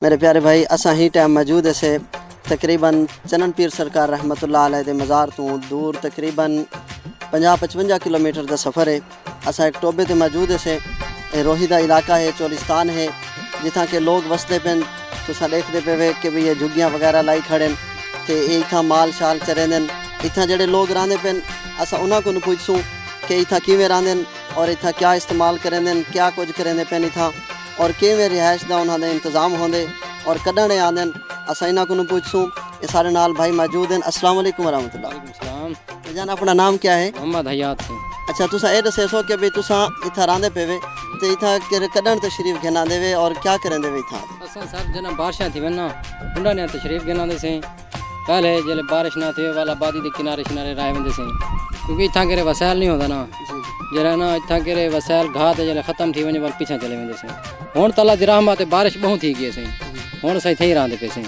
میرے پیارے بھائی اساں ہی ٹائم موجود سے تقریباً چنن پیر سرکار رحمت اللہ علیہ دے مزار تو دور تقریباً 50-55 کلومیٹر دا سفر ہے۔ اساں ایک ٹوبے تے موجود سے روہی دا علاقہ ہے، چولستان ہے، جتھاں کہ لوگ وسدے پن تساں دیکھدے پے کہ بھی یہ جھگیاں وغیرہ لائی کھڑن تے اتھاں مال شال چریندن۔ اتھاں جڑے لوگ راندے پن اساں انہاں کو پوچھسوں کہ اتھاں کیویں راندن اور اتھاں کیا استعمال کریندن، کیا کچھ کریندے پن اتھاں اور کیویں رہائش دا انہاں دے انتظام ہوندے اور کڈنے آندن، اساں انہاں کو پوچھسوں۔ یہ سارے نال بھائی موجود ہیں۔ السلام علیکم ورحمۃ اللہ۔ وعلیکم السلام۔ جان اپنا نام کیا ہے؟ محمد حیات سے۔ اچھا تساں اے دسے سو کہ بھی تساں اتھاں راندے پے وے تے اتھاں کڈن تشریف گھنا دے وے اور کیا کرندے وے اتھاں؟ اساں سب جنا بارشاں تھی وننا انڈا نے تشریف گھنا دے سے پہلے جلے بارش نہ تھے والا آبادی دے کنارے شنارے رائے وندے سے کیونکہ اتھاں کرے وسائل نہیں ہوندا نا جڑا نا اتھاں کرے وسائل گھا تے جلے ختم تھی ونجے وال پیچھے چلے وندے سے۔ ہن تعالی دی رحمت بارش بہت تھی گئی سے ہن سہی تھئی راندے پے سے۔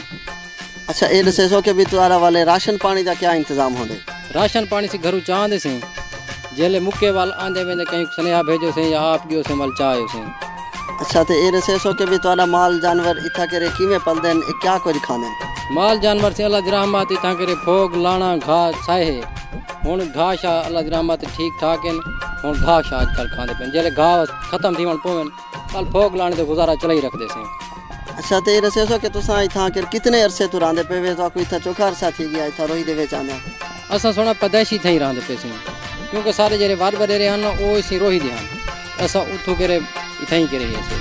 اچھا اے دسے سو کہ بھی تہاڈا والے راشن پانی دا کیا انتظام ہوندے؟ راشن پانی سے گھروں چاہ دے سے جلے مکے وال آندے وندے کہیں سنیہا بھیجو سے یا آپ گیو سے مال چاہیو سے۔ اچھا تے اے دسے سو کہ بھی تہاڈا مال جانور اتھاں کرے کیویں پلدن، کیا کچھ کھاندن؟ مال جانور سے اللہ دی رحمت اتھاں کرے پھوگ لانا گھاس سائے ہن گھاس شاہ اللہ دی رحمت ٹھیک ٹھاک ہیں۔ ہن گھاس شاہ اج کل کھاندے پن جلے گھاس ختم تھی ون پوین کل پھوگ لانے تے گزارا چلا ہی رکھ دے سے۔ اچھا تے اے دسے سو کہ تساں اتھاں کتنے عرصے تو راندے پے وے؟ تو کوئی اتھاں چوکھا عرصہ تھی گیا اتھاں روہی دے وچ آندے؟ اساں سونا پیدائشی تھئی راندے پے سے کیونکہ سارے جڑے وڈ وڈیرے ہن او اسی روہی دے ہن اساں اتھوں کرے اتھاں ہی کرے سے۔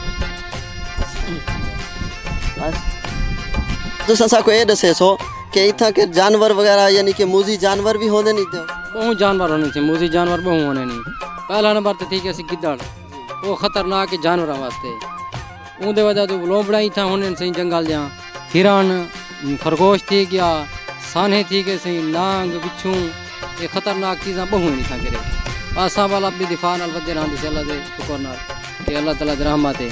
تساں سا کو اے دسے سو کہ اتھاں کے جانور وغیرہ یعنی کہ موذی جانور بھی ہوندے نہیں تے؟ بہت جانور ہونے سے موذی جانور بہت ہونے نہیں۔ پہلا نمبر تے تھی کہ اسی گدڑ وہ خطرناک جانوراں واسطے اون دے وجہ تو لومبڑا اتھاں ہونے سے جنگل جاں ہرن خرگوش تھی گیا سانے تھی گئے سی نانگ بچھوں یہ خطرناک چیزاں بہت نہیں تھا کرے۔ اساں والا اپنی دفاع نال ودے رہندے سے اللہ دے شکر نال کہ اللہ تعالی دی رحمت ہے۔